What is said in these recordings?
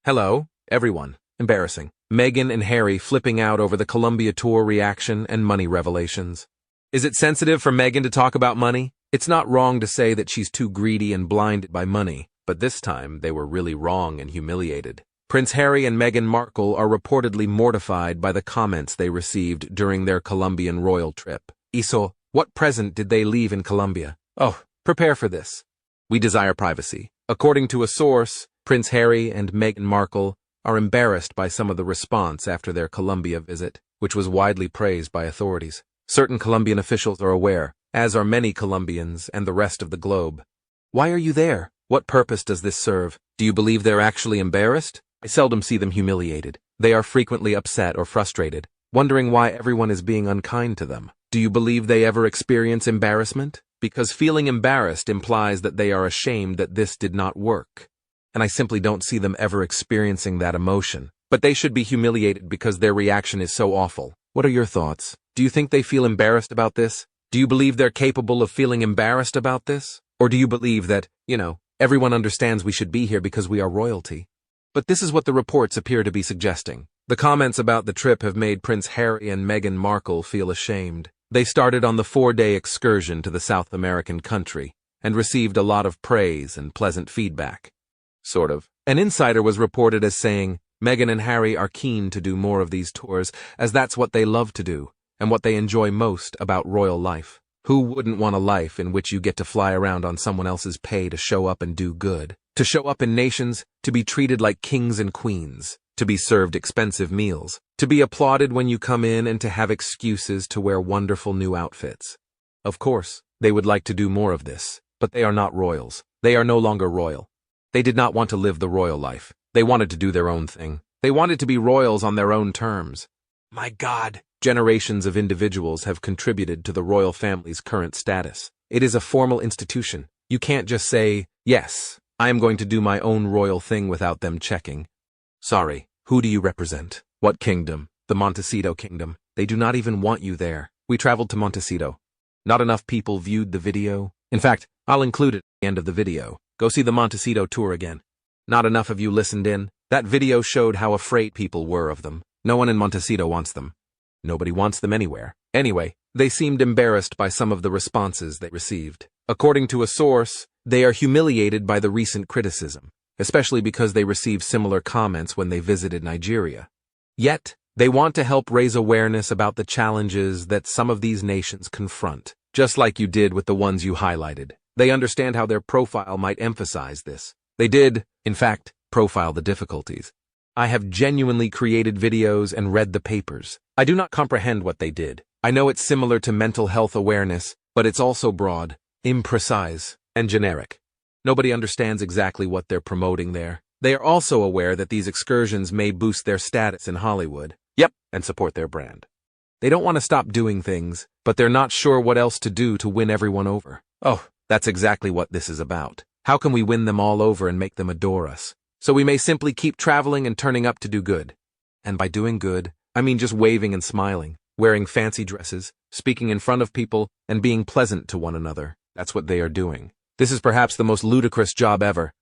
Hello, everyone. Embarrassing. Meghan and Harry flipping out over the Colombia tour reaction and money revelations. Is it sensitive for Meghan to talk about money? It's not wrong to say that she's too greedy and blinded by money, but this time they were really wrong and humiliated. Prince Harry and Meghan Markle are reportedly mortified by the comments they received during their Colombian royal trip. Iso, what present did they leave in Colombia? Oh, prepare for this. We desire privacy. According to a source, Prince Harry and Meghan Markle are embarrassed by some of the response after their Colombia visit, which was widely praised by authorities. Certain Colombian officials are aware, as are many Colombians and the rest of the globe. Why are you there? What purpose does this serve? Do you believe they're actually embarrassed? I seldom see them humiliated. They are frequently upset or frustrated, wondering why everyone is being unkind to them. Do you believe they ever experience embarrassment? Because feeling embarrassed implies that they are ashamed that this did not work. And I simply don't see them ever experiencing that emotion. But they should be humiliated because their reaction is so awful. What are your thoughts? Do you think they feel embarrassed about this? Do you believe they're capable of feeling embarrassed about this? Or do you believe that, everyone understands we should be here because we are royalty? But this is what the reports appear to be suggesting. The comments about the trip have made Prince Harry and Meghan Markle feel ashamed. They started on the 4-day excursion to the South American country and received a lot of praise and pleasant feedback. Sort of. An insider was reported as saying, Meghan and Harry are keen to do more of these tours, as that's what they love to do, and what they enjoy most about royal life. Who wouldn't want a life in which you get to fly around on someone else's pay to show up and do good? To show up in nations, to be treated like kings and queens, to be served expensive meals, to be applauded when you come in and to have excuses to wear wonderful new outfits. Of course, they would like to do more of this, but they are not royals. They are no longer royal. They did not want to live the royal life. They wanted to do their own thing. They wanted to be royals on their own terms. My God! Generations of individuals have contributed to the royal family's current status. It is a formal institution. You can't just say, yes, I am going to do my own royal thing without them checking. Sorry, who do you represent? What kingdom? The Montecito Kingdom. They do not even want you there. We traveled to Montecito. Not enough people viewed the video. In fact, I'll include it at the end of the video. Go see the Montecito tour again. Not enough of you listened in. That video showed how afraid people were of them. No one in Montecito wants them. Nobody wants them anywhere. Anyway, they seemed embarrassed by some of the responses they received. According to a source, they are humiliated by the recent criticism, especially because they received similar comments when they visited Nigeria. Yet, they want to help raise awareness about the challenges that some of these nations confront, just like you did with the ones you highlighted. They understand how their profile might emphasize this. They did, in fact, profile the difficulties. I have genuinely created videos and read the papers. I do not comprehend what they did. I know it's similar to mental health awareness, but it's also broad, imprecise, and generic. Nobody understands exactly what they're promoting there. They are also aware that these excursions may boost their status in Hollywood. Yep, and support their brand. They don't want to stop doing things, but they're not sure what else to do to win everyone over. Oh, that's exactly what this is about. How can we win them all over and make them adore us? So we may simply keep traveling and turning up to do good. And by doing good, I mean just waving and smiling, wearing fancy dresses, speaking in front of people, and being pleasant to one another. That's what they are doing. This is perhaps the most ludicrous job ever.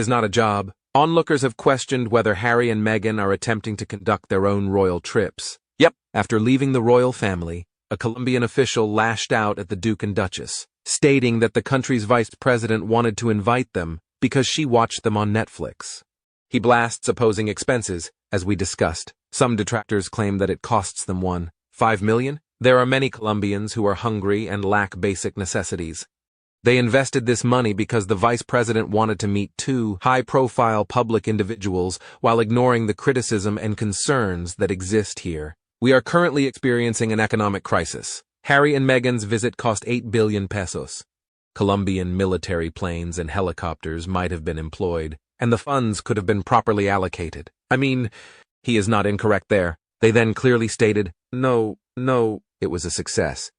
It is not a job. Onlookers have questioned whether Harry and Meghan are attempting to conduct their own royal trips. Yep, after leaving the royal family, a Colombian official lashed out at the Duke and Duchess, stating that the country's vice president wanted to invite them because she watched them on Netflix. He blasts opposing expenses, as we discussed. Some detractors claim that it costs them $1.5 million. There are many Colombians who are hungry and lack basic necessities. They invested this money because the vice president wanted to meet two high-profile public individuals while ignoring the criticism and concerns that exist here. We are currently experiencing an economic crisis. Harry and Meghan's visit cost 8 billion pesos. Colombian military planes and helicopters might have been employed, and the funds could have been properly allocated. I mean, he is not incorrect there. They then clearly stated, no, it was a success.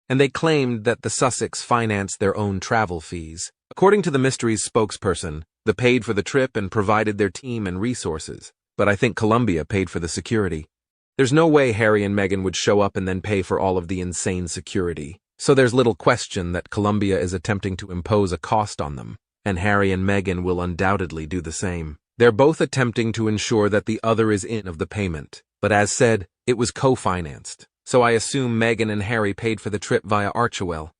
And they claimed that the Sussex financed their own travel fees. According to the Mysteries spokesperson, they paid for the trip and provided their team and resources. But I think Colombia paid for the security. There's no way Harry and Meghan would show up and then pay for all of the insane security. So there's little question that Colombia is attempting to impose a cost on them, and Harry and Meghan will undoubtedly do the same. They're both attempting to ensure that the other is in of the payment. But as said, it was co-financed. So I assume Meghan and Harry paid for the trip via Archewell.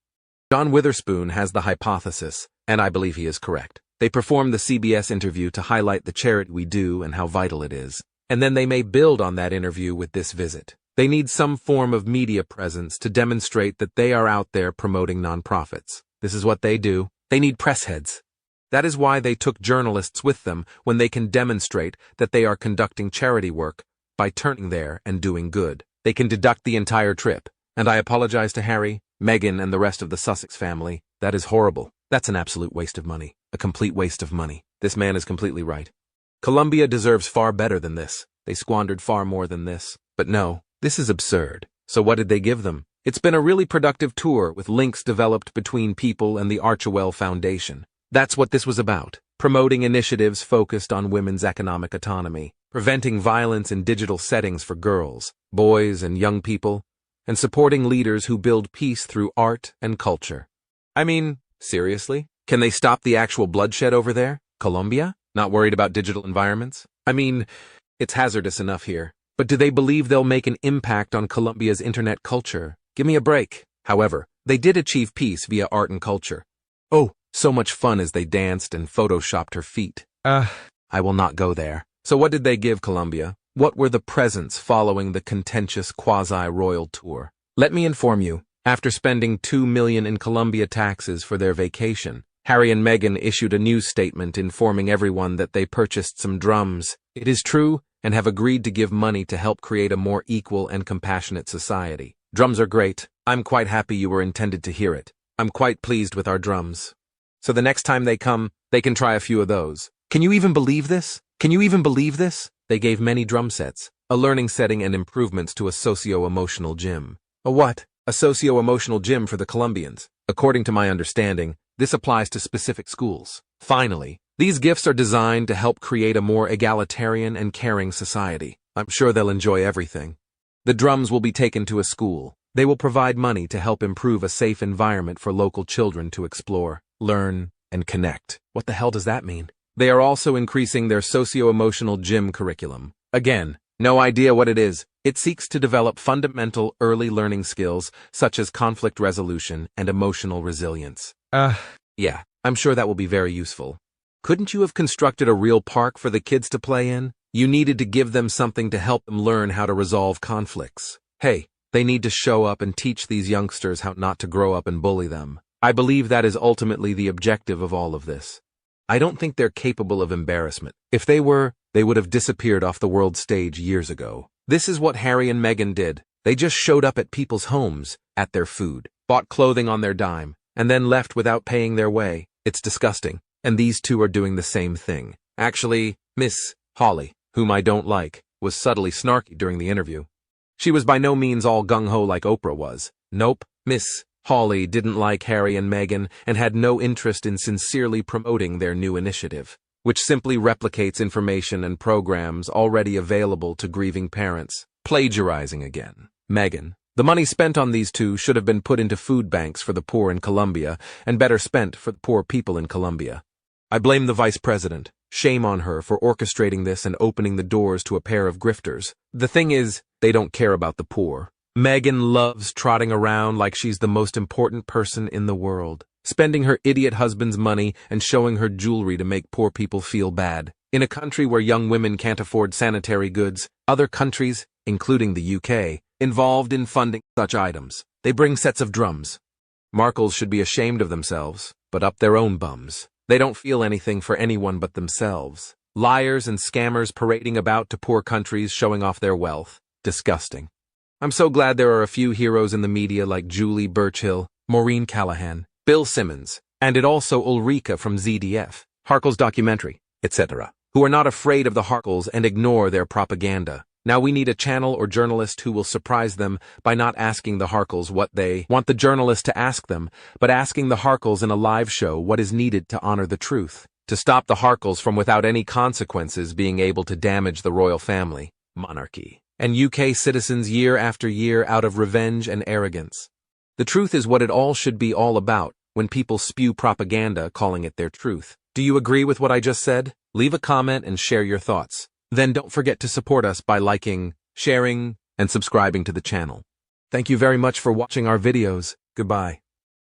John Witherspoon has the hypothesis, and I believe he is correct. They performed the CBS interview to highlight the charity we do and how vital it is. And then they may build on that interview with this visit. They need some form of media presence to demonstrate that they are out there promoting nonprofits. This is what they do. They need press heads. That is why they took journalists with them when they can demonstrate that they are conducting charity work by turning there and doing good. They can deduct the entire trip. And I apologize to Harry, Meghan, and the rest of the Sussex family. That is horrible. That's an absolute waste of money. A complete waste of money. This man is completely right. Colombia deserves far better than this. They squandered far more than this. But no, this is absurd. So what did they give them? It's been a really productive tour with links developed between people and the Archewell Foundation. That's what this was about. Promoting initiatives focused on women's economic autonomy, preventing violence in digital settings for girls, boys, and young people, and supporting leaders who build peace through art and culture. I mean, seriously? Can they stop the actual bloodshed over there? Colombia? Not worried about digital environments? I mean, it's hazardous enough here. But do they believe they'll make an impact on Colombia's internet culture? Give me a break. However, they did achieve peace via art and culture. Oh, so much fun as they danced and photoshopped her feet. I will not go there. So what did they give Colombia? What were the presents following the contentious quasi-royal tour? Let me inform you, after spending $2 million in Colombia taxes for their vacation, Harry and Meghan issued a news statement informing everyone that they purchased some drums. It is true, and have agreed to give money to help create a more equal and compassionate society. Drums are great. I'm quite happy you were intended to hear it. I'm quite pleased with our drums. So the next time they come, they can try a few of those. Can you even believe this? Can you even believe this? They gave many drum sets, a learning setting and improvements to a socio-emotional gym. A what? A socio-emotional gym for the Colombians. According to my understanding, this applies to specific schools. Finally, these gifts are designed to help create a more egalitarian and caring society. I'm sure they'll enjoy everything. The drums will be taken to a school. They will provide money to help improve a safe environment for local children to explore, learn, and connect. What the hell does that mean? They are also increasing their socio-emotional gym curriculum. Again, no idea what it is. It seeks to develop fundamental early learning skills such as conflict resolution and emotional resilience. Yeah, I'm sure that will be very useful. Couldn't you have constructed a real park for the kids to play in? You needed to give them something to help them learn how to resolve conflicts. Hey, they need to show up and teach these youngsters how not to grow up and bully them. I believe that is ultimately the objective of all of this. I don't think they're capable of embarrassment. If they were, they would have disappeared off the world stage years ago. This is what Harry and Meghan did. They just showed up at people's homes, at their food, bought clothing on their dime, and then left without paying their way. It's disgusting. And these two are doing the same thing. Actually, Miss Holly, whom I don't like, was subtly snarky during the interview. She was by no means all gung-ho like Oprah was. Nope, Miss Holly didn't like Harry and Meghan and had no interest in sincerely promoting their new initiative, which simply replicates information and programs already available to grieving parents. Plagiarizing again. Meghan. The money spent on these two should have been put into food banks for the poor in Colombia and better spent for the poor people in Colombia. I blame the vice president. Shame on her for orchestrating this and opening the doors to a pair of grifters. The thing is, they don't care about the poor. Meghan loves trotting around like she's the most important person in the world, spending her idiot husband's money and showing her jewelry to make poor people feel bad. In a country where young women can't afford sanitary goods, other countries, including the UK, involved in funding such items. They bring sets of drums. Markles should be ashamed of themselves, but up their own bums. They don't feel anything for anyone but themselves. Liars and scammers parading about to poor countries showing off their wealth. Disgusting. I'm so glad there are a few heroes in the media like Julie Burchill, Maureen Callahan, Bill Simmons, and also Ulrika from ZDF, Harkle's documentary, etc., who are not afraid of the Harkles and ignore their propaganda. Now we need a channel or journalist who will surprise them by not asking the Harkles what they want the journalist to ask them, but asking the Harkles in a live show what is needed to honor the truth, to stop the Harkles from without any consequences being able to damage the royal family, monarchy, and UK citizens year after year out of revenge and arrogance. The truth is what it all should be all about when people spew propaganda calling it their truth. Do you agree with what I just said? Leave a comment and share your thoughts. Then don't forget to support us by liking, sharing, and subscribing to the channel. Thank you very much for watching our videos. Goodbye.